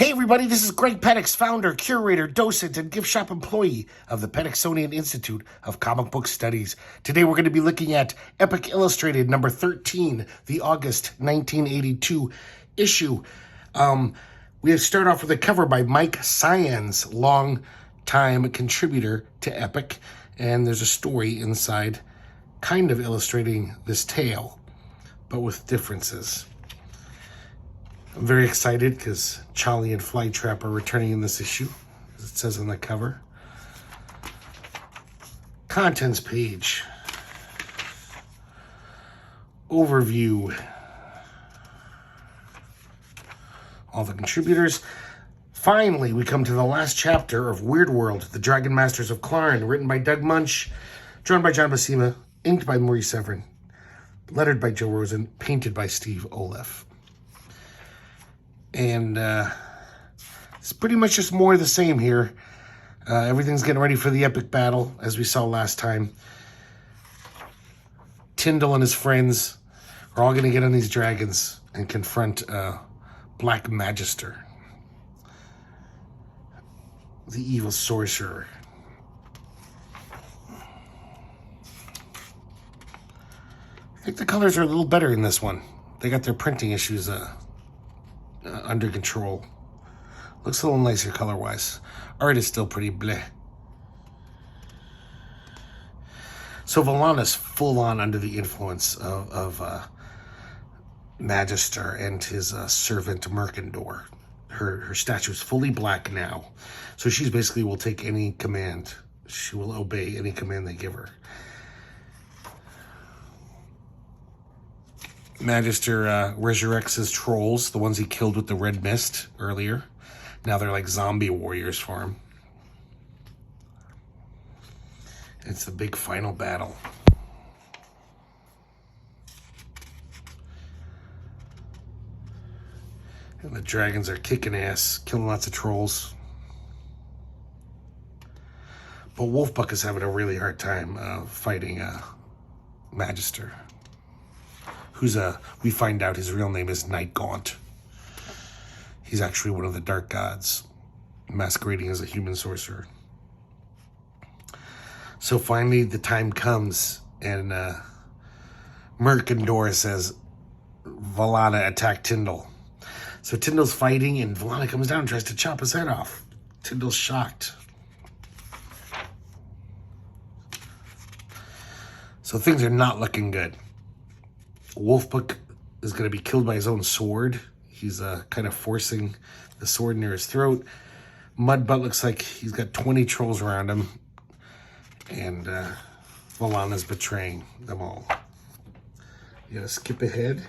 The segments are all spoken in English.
Hey everybody, this is Greg-Petix, founder, curator, docent, and gift shop employee of the Petixonian Institute of Comic Book Studies. Today we're going to be looking at Epic Illustrated number 13, the August 1982 issue. We start off with a cover by Mike Cyans, long-time contributor to Epic, and there's a story inside kind of illustrating this tale, but with differences. I'm very excited because Cholly and Flytrap are returning in this issue, as it says on the cover. Contents page. Overview. All the contributors. Finally, we come to the last chapter of Weirdworld, The Dragon Masters of Clarn, written by Doug Munch, drawn by John Buscema, inked by Maurice Severin, lettered by Joe Rosen, painted by Steve Olef. And it's pretty much just more of the same here. Everything's getting ready for the epic battle, as we saw last time. Tyndall and his friends are all going to get on these dragons and confront Black Magister, the evil sorcerer. I think the colors are a little better in this one. They got their printing issues under control. Looks a little nicer color-wise. Art is still pretty bleh. So Valana's full-on under the influence of Magister and his servant Mercandor. Her statue is fully black now. So she's basically will take any command. She will obey any command they give her. Magister resurrects his trolls, the ones he killed with the red mist earlier. Now they're like zombie warriors for him. It's the big final battle. And the dragons are kicking ass, killing lots of trolls. But Wolfbuck is having a really hard time fighting Magister. Who's we find out his real name is Night Gaunt. He's actually one of the dark gods, masquerading as a human sorcerer. So finally the time comes, and Mercandor says, Valana attacked Tyndall. So Tyndall's fighting, and Valana comes down and tries to chop his head off. Tyndall's shocked. So things are not looking good. Wolfbuck is going to be killed by his own sword. He's kind of forcing the sword near his throat. Mudbutt looks like he's got 20 trolls around him. And Valana's betraying them all. You gotta skip ahead.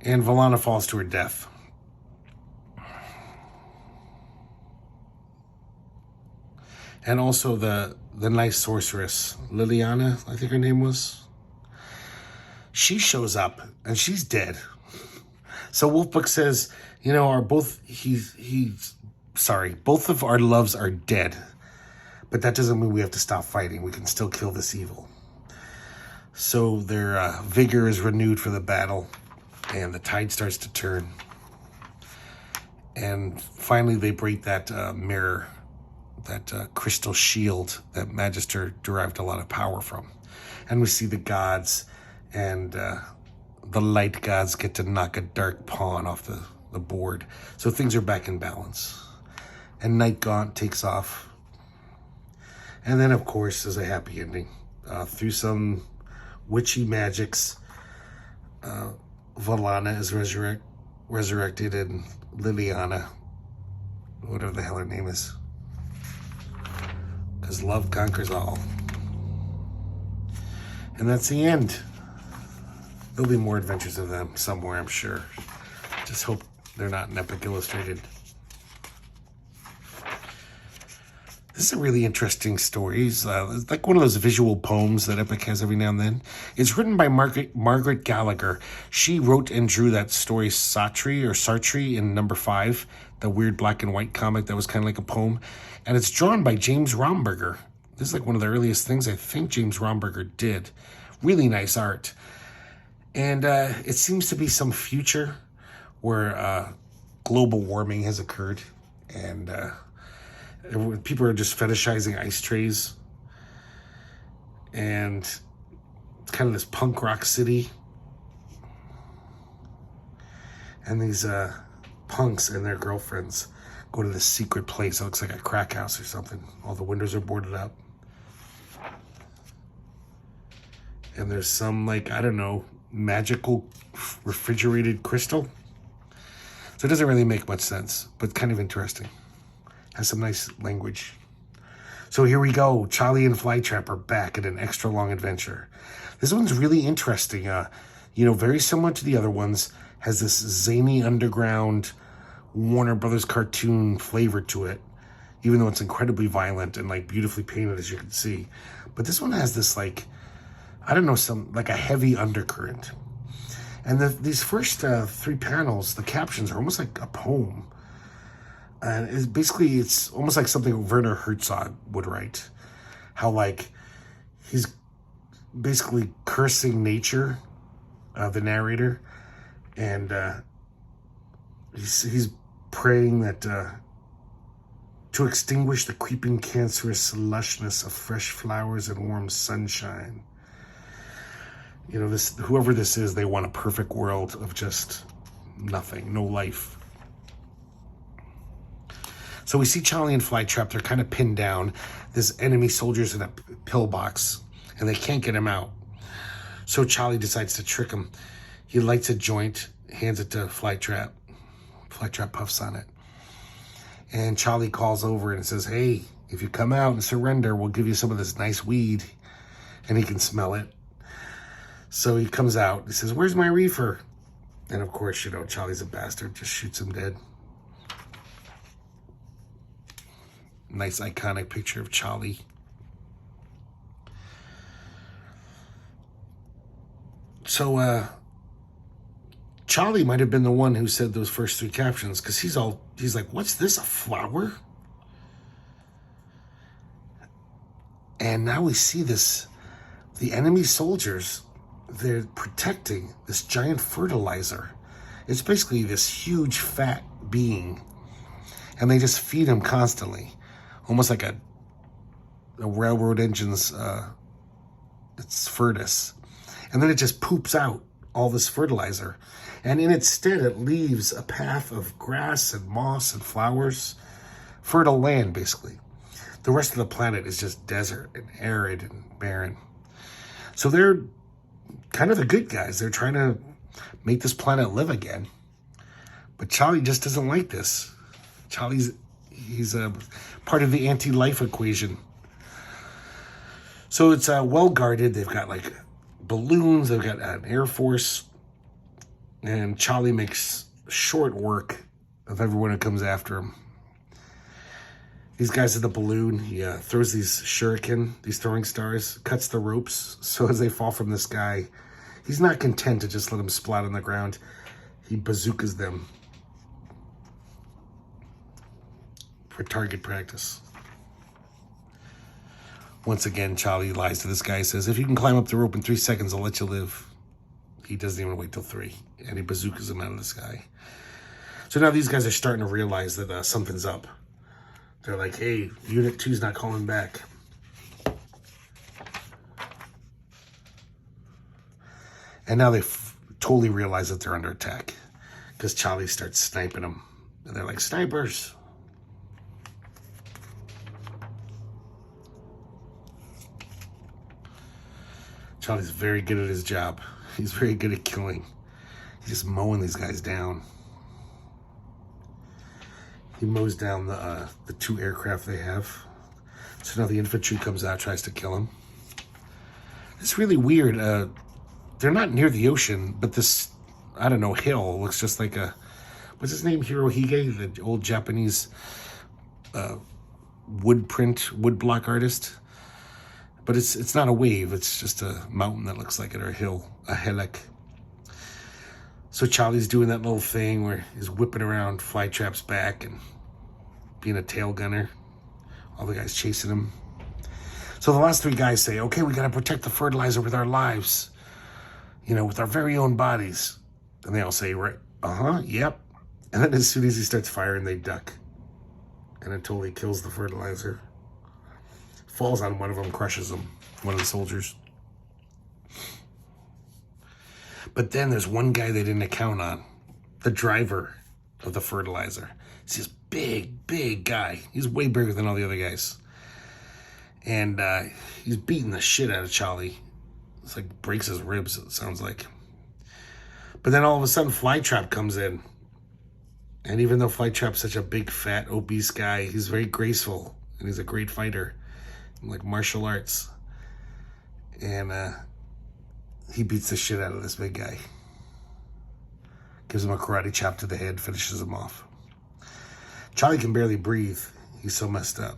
And Valana falls to her death. And also the nice sorceress, Liliana, I think her name was. She shows up and she's dead. So Wolfbuck says, you know, both of our loves are dead. But that doesn't mean we have to stop fighting. We can still kill this evil. So their vigor is renewed for the battle. And the tide starts to turn. And finally they break that mirror, that crystal shield that Magister derived a lot of power from. And we see the gods and the light gods get to knock a dark pawn off the board. So things are back in balance. And Night Gaunt takes off. And then, of course, there's a happy ending. Through some witchy magics, Valana is resurrected, and Liliana, whatever the hell her name is, because love conquers all. And that's the end. There'll be more adventures of them somewhere, I'm sure. Just hope they're not in Epic Illustrated. This is a really interesting story. It's like one of those visual poems that Epic has every now and then. It's written by Margaret Gallagher. She wrote and drew that story Sartre in number 5, the weird black and white comic that was kind of like a poem. And it's drawn by James Romberger. This is like one of the earliest things I think James Romberger did. Really nice art. And it seems to be some future where global warming has occurred. And people are just fetishizing ice trays. And it's kind of this punk rock city. And these punks and their girlfriends go to this secret place. It looks like a crack house or something. All the windows are boarded up. And there's some, like, I don't know, magical refrigerated crystal. So it doesn't really make much sense, but kind of interesting. Has some nice language. So here we go. Cholly and Flytrap are back at an extra long adventure. This one's really interesting. Very similar to the other ones. Has this zany underground Warner Brothers cartoon flavor to it, even though it's incredibly violent and like beautifully painted, as you can see. But this one has this like, I don't know, some like a heavy undercurrent. And these first 3 panels, the captions are almost like a poem. And it's almost like something Werner Herzog would write. How like he's basically cursing nature, the narrator, and he's praying that to extinguish the creeping cancerous lushness of fresh flowers and warm sunshine. Whoever this is, they want a perfect world of just nothing, no life. So we see Cholly and Flytrap. They're kind of pinned down. There's enemy soldiers in a pillbox, and they can't get him out. So Cholly decides to trick him. He lights a joint, hands it to Flytrap. Flytrap puffs on it. And Cholly calls over and says, hey, if you come out and surrender, we'll give you some of this nice weed. And he can smell it. So he comes out. He says, where's my reefer? And of course, Cholly's a bastard. Just shoots him dead. Nice iconic picture of Cholly. So, Cholly might have been the one who said those first 3 captions, because he's like, what's this, a flower? And now we see this, the enemy soldiers, they're protecting this giant fertilizer. It's basically this huge fat being, and they just feed him constantly, almost like a railroad engine's its furnace. And then it just poops out all this fertilizer. And in its stead, it leaves a path of grass and moss and flowers, fertile land, basically. The rest of the planet is just desert and arid and barren. So they're kind of the good guys. They're trying to make this planet live again. But Cholly just doesn't like this. He's a part of the anti-life equation. So it's well guarded. They've got like balloons. They've got an air force. And Cholly makes short work of everyone who comes after him. These guys at the balloon, he throws these these throwing stars, cuts the ropes, so as they fall from the sky, he's not content to just let them splat on the ground. He bazookas them for target practice. Once again, Cholly lies to this guy, says, if you can climb up the rope in 3 seconds, I'll let you live. He doesn't even wait till 3, and he bazookas him out of the sky. So now these guys are starting to realize that something's up. They're like, hey, Unit 2's not calling back. And now they totally realize that they're under attack, because Cholly starts sniping them. And they're like, snipers. Cholly's very good at his job. He's very good at killing. He's just mowing these guys down. He mows down the 2 aircraft they have. So now the infantry comes out, tries to kill him. It's really weird. They're not near the ocean, but this, I don't know, hill looks just like what's his name? Hirohige, the old Japanese wood block artist. But it's not a wave, it's just a mountain that looks like it, or a hill, a hillock. So Charlie's doing that little thing where he's whipping around Flytrap's back and being a tail gunner. All the guys chasing him. So the last three guys say, okay, we gotta protect the fertilizer with our lives. With our very own bodies. And they all say, right, yep. And then as soon as he starts firing, they duck. And until he kills the fertilizer. Falls on one of them, crushes him, one of the soldiers. But then there's one guy they didn't account on, the driver of the fertilizer. He's this big guy. He's way bigger than all the other guys. And he's beating the shit out of Cholly. It's like breaks his ribs, it sounds like. But then all of a sudden, Flytrap comes in. And even though Flytrap's such a big, fat, obese guy, he's very graceful. And he's a great fighter. Like martial arts. And he beats the shit out of this big guy. Gives him a karate chop to the head, finishes him off. Cholly can barely breathe. He's so messed up.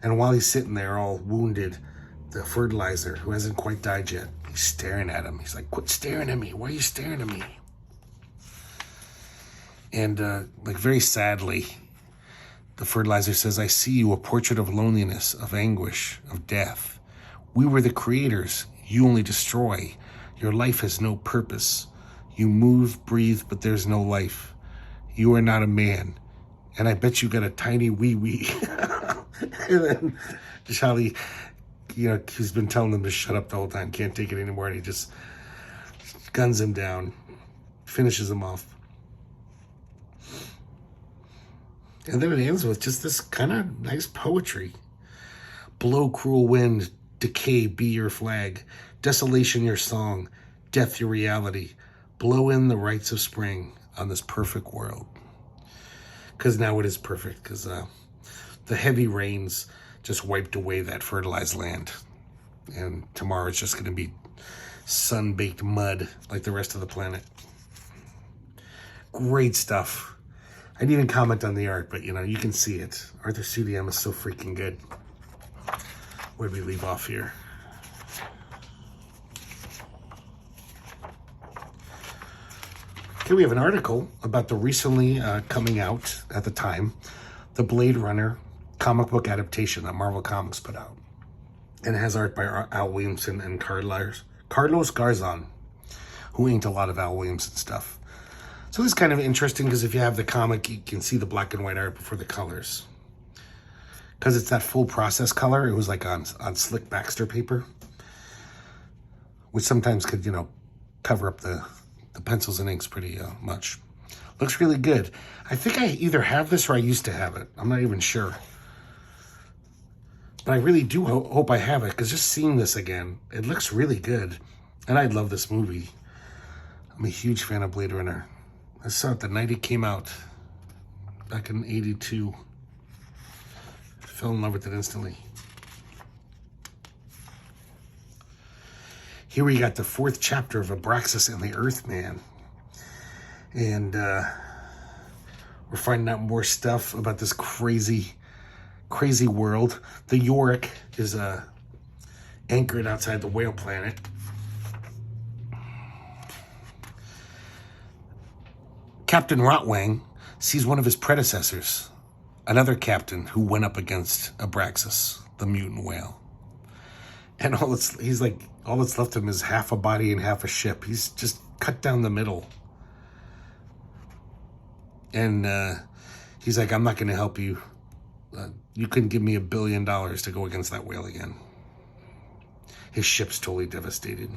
And while he's sitting there all wounded, the fertilizer, who hasn't quite died yet, he's staring at him. He's like, quit staring at me. Why are you staring at me? And very sadly, the fertilizer says, I see you, a portrait of loneliness, of anguish, of death. We were the creators. You only destroy. Your life has no purpose. You move, breathe, but there's no life. You are not a man. And I bet you got a tiny wee-wee. And then Cholly, he's been telling them to shut up the whole time. Can't take it anymore. And he just guns him down. Finishes him off. And then it ends with just this kind of nice poetry. Blow, cruel wind, decay be your flag, desolation your song, death your reality. Blow in the rites of spring on this perfect world. Because now it is perfect, because the heavy rains just wiped away that fertilized land. And tomorrow it's just going to be sun-baked mud like the rest of the planet. Great stuff. I didn't even comment on the art, but, you can see it. Arthur CDM is so freaking good. Where did we leave off here? Okay, we have an article about the recently coming out, at the time, the Blade Runner comic book adaptation that Marvel Comics put out. And it has art by Al Williamson and Carlos Garzon, who inked a lot of Al Williamson stuff. So this is kind of interesting because if you have the comic, you can see the black and white art before the colors. Because it's that full process color, it was like on slick Baxter paper, which sometimes could, cover up the pencils and inks pretty much. Looks really good. I think I either have this or I used to have it. I'm not even sure. But I really do hope I have it, because just seeing this again, it looks really good. And I love this movie. I'm a huge fan of Blade Runner. I saw it the night it came out, back in '82. Fell in love with it instantly. Here we got the 4th chapter of Abraxas and the Earthman. And we're finding out more stuff about this crazy world. The Yorick is anchored outside the whale planet. Captain Rotwang sees one of his predecessors, another captain who went up against Abraxas, the mutant whale. And all that's left of him is half a body and half a ship. He's just cut down the middle. And he's like, I'm not going to help you. You couldn't give me $1 billion to go against that whale again. His ship's totally devastated.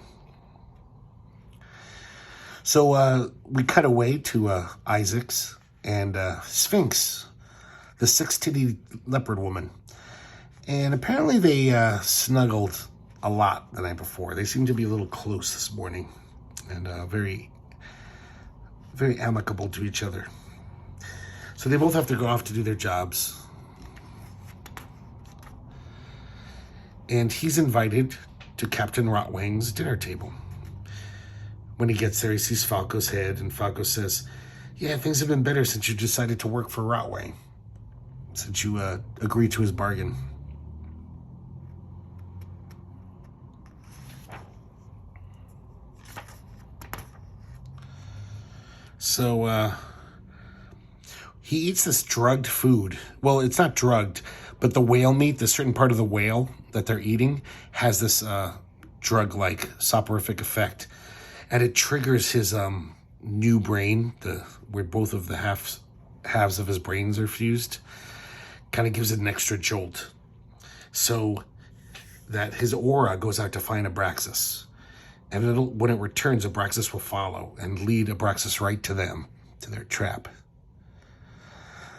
So we cut away to Isaacs and Sphinx, the 6-titty leopard woman. And apparently they snuggled a lot the night before. They seemed to be a little close this morning and very, very amicable to each other. So they both have to go off to do their jobs. And he's invited to Captain Rotwang's dinner table. When he gets there, he sees Falco's head, and Falco says, yeah, things have been better since you decided to work for Rotwang. since you agreed to his bargain. So he eats this drugged food. Well, it's not drugged, but the whale meat, the certain part of the whale that they're eating, has this drug-like soporific effect, and it triggers his new brain, where both of the halves of his brains are fused. Kind of gives it an extra jolt, so that his aura goes out to find Abraxas, and when it returns, Abraxas will follow and lead Abraxas right to them, to their trap.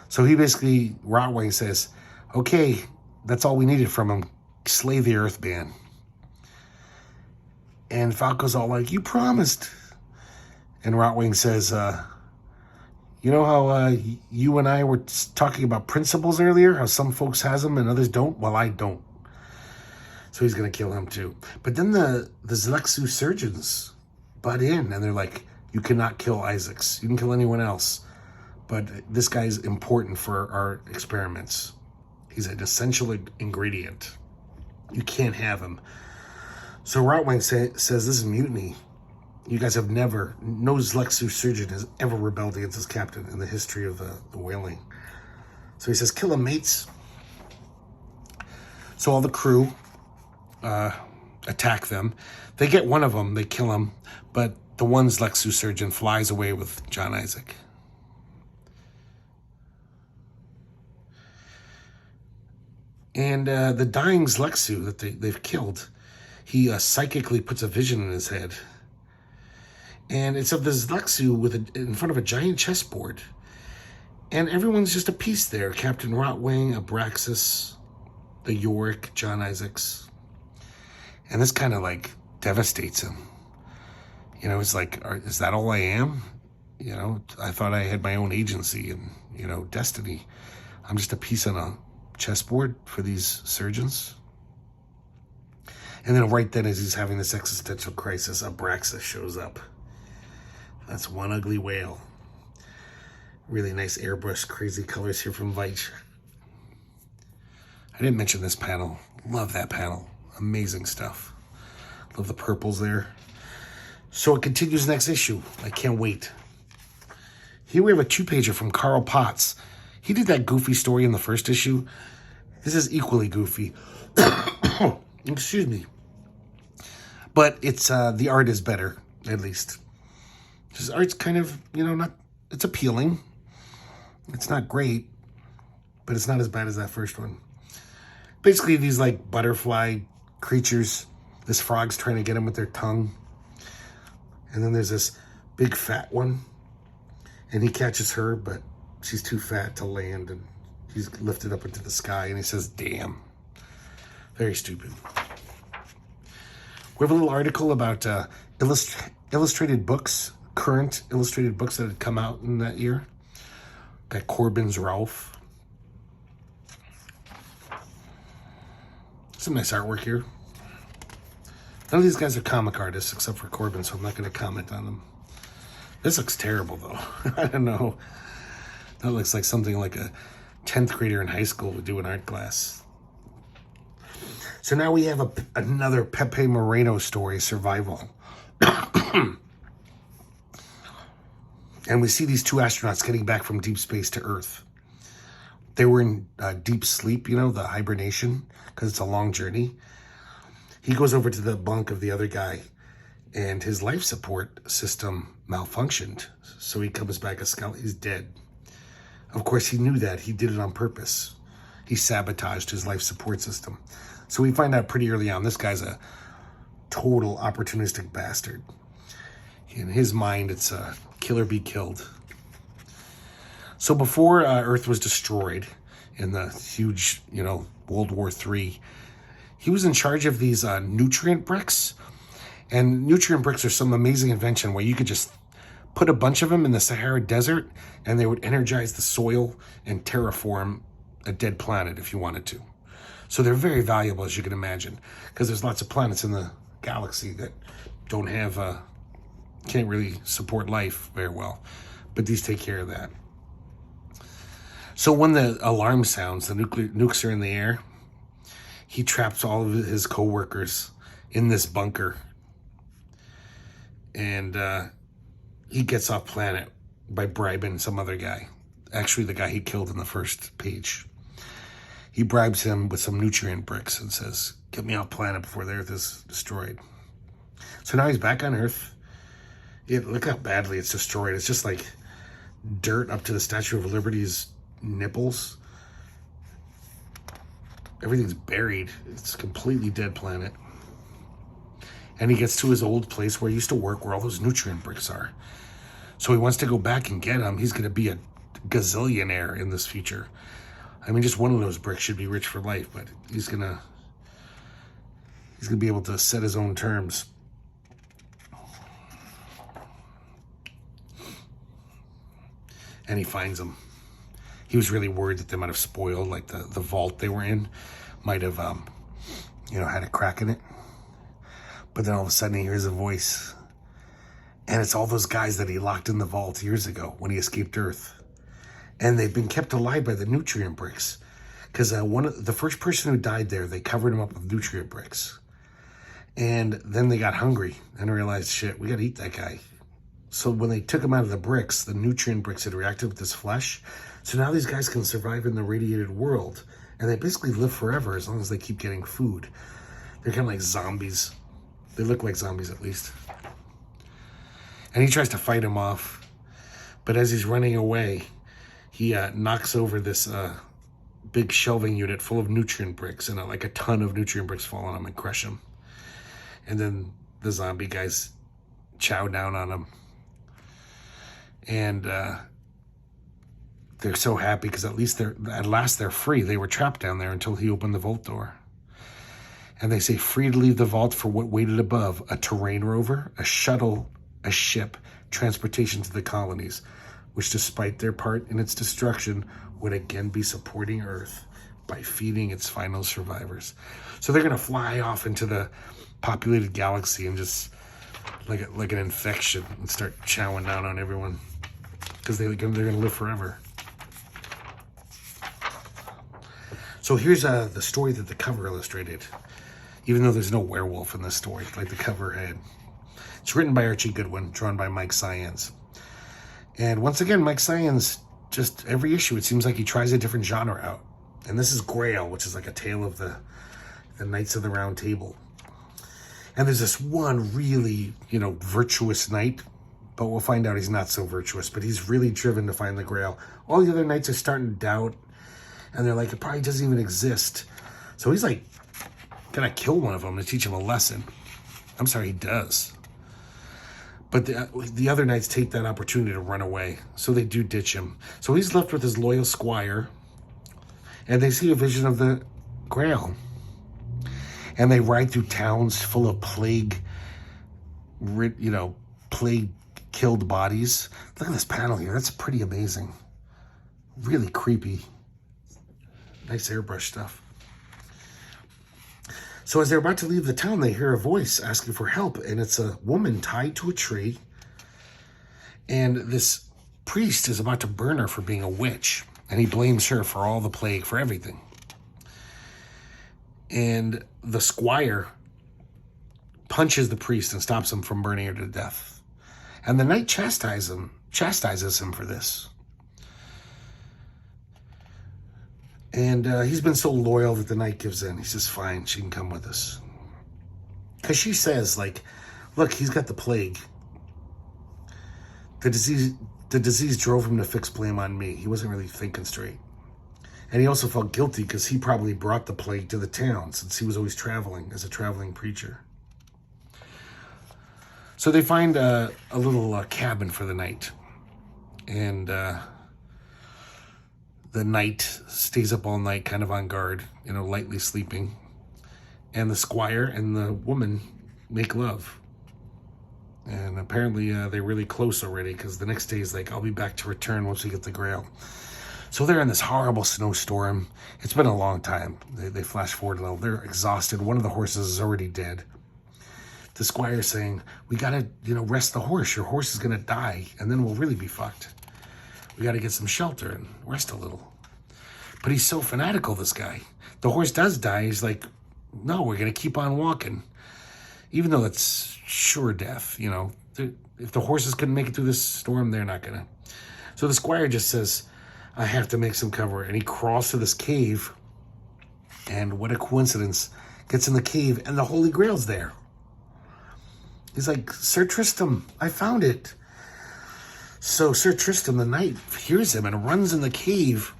So he basically, Rotwang says, okay, that's all we needed from him. Slay the Earthman. And Falco's all like, you promised. And Rotwang says, you know how you and I were talking about principles earlier? How some folks has them and others don't? Well, I don't. So he's going to kill him too. But then the Zlexu surgeons butt in, and they're like, you cannot kill Isaacs. You can kill anyone else. But this guy's important for our experiments. He's an essential ingredient. You can't have him. So Rotwang says, this is mutiny. You guys have never, no Zlexu surgeon has ever rebelled against his captain in the history of the whaling. So he says, kill him, mates. So all the crew attack them. They get one of them, they kill him, but the one Zlexu surgeon flies away with John Isaac. And the dying Zlexu that they've killed, he psychically puts a vision in his head. And it's of the Zlexu in front of a giant chessboard. And everyone's just a piece there. Captain Rotwang, Abraxas, the Yorick, John Isaacs. And this kind of like devastates him. You know, it's like, is that all I am? You know, I thought I had my own agency and, you know, destiny. I'm just a piece on a chessboard for these surgeons. And then right then, as he's having this existential crisis, Abraxas shows up. That's one ugly whale. Really nice airbrush, crazy colors here from Veitch. I didn't mention this panel. Love that panel. Amazing stuff. Love the purples there. So it continues next issue. I can't wait. Here we have a 2-pager from Carl Potts. He did that goofy story in the first issue. This is equally goofy. Excuse me. But it's the art is better, at least. His art's kind of, you know, it's appealing. It's not great, but it's not as bad as that first one. Basically, these like butterfly creatures. This frog's trying to get them with their tongue. And then there's this big fat one. And he catches her, but she's too fat to land. And he's lifted up into the sky. And he says, damn. Very stupid. We have a little article about illustrated books. Current illustrated books that had come out in that year. Got Corbin's Ralph. Some nice artwork here. None of these guys are comic artists except for Corbin, so I'm not going to comment on them. This looks terrible, though. I don't know. That looks like something like a 10th grader in high school would do in art class. So now we have another Pepe Moreno story, Survival. And we see these two astronauts getting back from deep space to Earth. They were in deep sleep, you know, the hibernation, because it's a long journey. He goes over to the bunk of the other guy, and his life support system malfunctioned. So he comes back a skeleton. He's dead. Of course, he knew that. He did it on purpose. He sabotaged his life support system. So we find out pretty early on, this guy's a total opportunistic bastard. In his mind, it's a kill or be killed. So before Earth was destroyed in the huge, you know, World War III, he was in charge of these nutrient bricks. And nutrient bricks are some amazing invention where you could just put a bunch of them in the Sahara Desert and they would energize the soil and terraform a dead planet if you wanted to. So they're very valuable, as you can imagine, because there's lots of planets in the galaxy that don't have, can't really support life very well. But these take care of that. So when the alarm sounds, the nukes are in the air, he traps all of his co-workers in this bunker. And he gets off planet by bribing some other guy. Actually, the guy he killed in the first page. He bribes him with some nutrient bricks and says, get me off planet before the Earth is destroyed. So now he's back on Earth. Look how badly it's destroyed. It's just like dirt up to the Statue of Liberty's nipples. Everything's buried. It's a completely dead planet. And he gets to his old place where he used to work, where all those nutrient bricks are. So he wants to go back and get them. He's going to be a gazillionaire in this future. I mean, just one of those bricks should be rich for life, but he's gonna be able to set his own terms. And he finds them. He was really worried that they might have spoiled, like the vault they were in might have, had a crack in it. But then all of a sudden he hears a voice. And it's all those guys that he locked in the vault years ago when he escaped Earth. And they've been kept alive by the nutrient bricks. Because the first person who died there, they covered him up with nutrient bricks. And then they got hungry and realized, shit, we got to eat that guy. So when they took him out of the bricks, the nutrient bricks had reacted with his flesh. So now these guys can survive in the radiated world. And they basically live forever as long as they keep getting food. They're kind of like zombies. They look like zombies, at least. And he tries to fight him off. But as he's running away, he knocks over this big shelving unit full of nutrient bricks. And like a ton of nutrient bricks fall on him and crush him. And then the zombie guys chow down on him. And they're so happy because at last they're free. They were trapped down there until he opened the vault door. And they say free to leave the vault for what waited above: a terrain rover, a shuttle, a ship, transportation to the colonies, which despite their part in its destruction would again be supporting Earth by feeding its final survivors. So they're going to fly off into the populated galaxy and just like an infection and start chowing down on everyone because they're going to live forever. So here's the story that the cover illustrated, even though there's no werewolf in this story like the cover had. It's written by Archie Goodwin, drawn by Mike Syans. And once again, Mike Syans, just every issue, it seems like he tries a different genre out. And this is Grail, which is like a tale of the Knights of the Round Table. And there's this one really, virtuous knight, but we'll find out he's not so virtuous, but he's really driven to find the Grail. All the other knights are starting to doubt, and they're like, it probably doesn't even exist. So he's like, gonna kill one of them to teach him a lesson. I'm sorry, he does. But the other knights take that opportunity to run away, so they do ditch him. So he's left with his loyal squire, and they see a vision of the Grail. And they ride through towns full of plague-killed bodies. Look at this panel here. That's pretty amazing. Really creepy. Nice airbrush stuff. So as they're about to leave the town, they hear a voice asking for help. And it's a woman tied to a tree. And this priest is about to burn her for being a witch. And he blames her for all the plague, for everything. And the squire punches the priest and stops him from burning her to death. And the knight chastises him for this. And he's been so loyal that the knight gives in. He says, fine, she can come with us. Because she says, look, he's got the plague. The disease drove him to fix blame on me. He wasn't really thinking straight. And he also felt guilty because he probably brought the plague to the town since he was always traveling as a traveling preacher. So they find a little cabin for the night. And the knight stays up all night, kind of on guard, lightly sleeping. And the squire and the woman make love. And apparently they're really close already because the next day he's like, I'll be back to return once we get the Grail. So they're in this horrible snowstorm. It's been a long time. They flash forward a little. They're exhausted. One of the horses is already dead. The squire's saying, we got to, rest the horse. Your horse is going to die, and then we'll really be fucked. We got to get some shelter and rest a little. But he's so fanatical, this guy. The horse does die. He's like, no, we're going to keep on walking. Even though it's sure death, you know. If the horses couldn't make it through this storm, they're not going to. So the squire just says, I have to make some cover. And he crawls to this cave. And what a coincidence. Gets in the cave and the Holy Grail's there. He's like, Sir Tristram, I found it. So Sir Tristram, the knight, hears him and runs in the cave.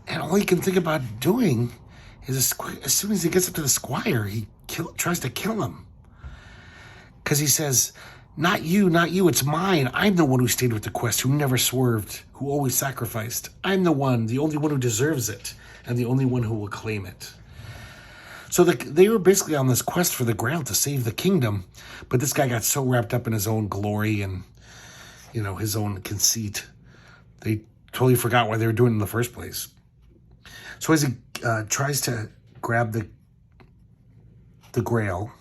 And all he can think about doing is as soon as he gets up to the squire, he tries to kill him. Because he says, not you, it's mine. I'm the one who stayed with the quest, who never swerved, who always sacrificed. I'm the only one who deserves it, and the only one who will claim it. So they were basically on this quest for the Grail to save the kingdom, but this guy got so wrapped up in his own glory and, you know, his own conceit, they totally forgot why they were doing it in the first place. So as he tries to grab the Grail,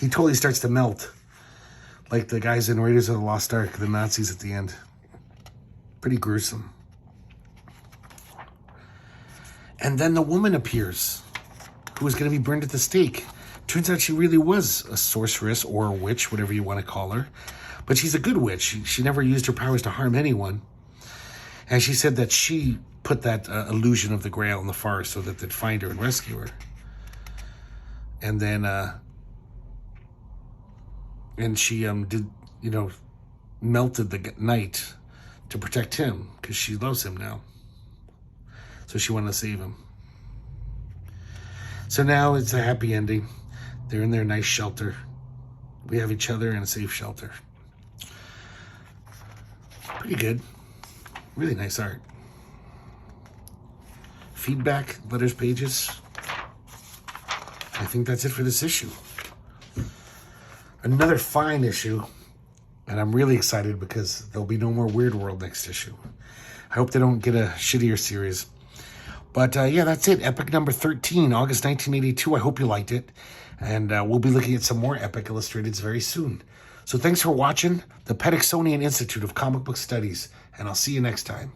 he totally starts to melt, like the guys in Raiders of the Lost Ark, the Nazis at the end. Pretty gruesome. And then the woman appears, who was going to be burned at the stake. Turns out she really was a sorceress or a witch, whatever you want to call her. But she's a good witch. She never used her powers to harm anyone. And she said that she put that illusion of the Grail in the forest so that they'd find her and rescue her. And then, and she did, you know, melted the knight to protect him because she loves him now. So she wanted to save him. So now it's a happy ending. They're in their nice shelter. We have each other in a safe shelter. Pretty good. Really nice art. Feedback, letters, pages. I think that's it for this issue. Another fine issue. And I'm really excited because there'll be no more Weirdworld next issue. I hope they don't get a shittier series. But yeah, that's it. Epic number 13, August 1982. I hope you liked it. And we'll be looking at some more Epic Illustrateds very soon. So thanks for watching the Petixonian Institute of Comic Book Studies. And I'll see you next time.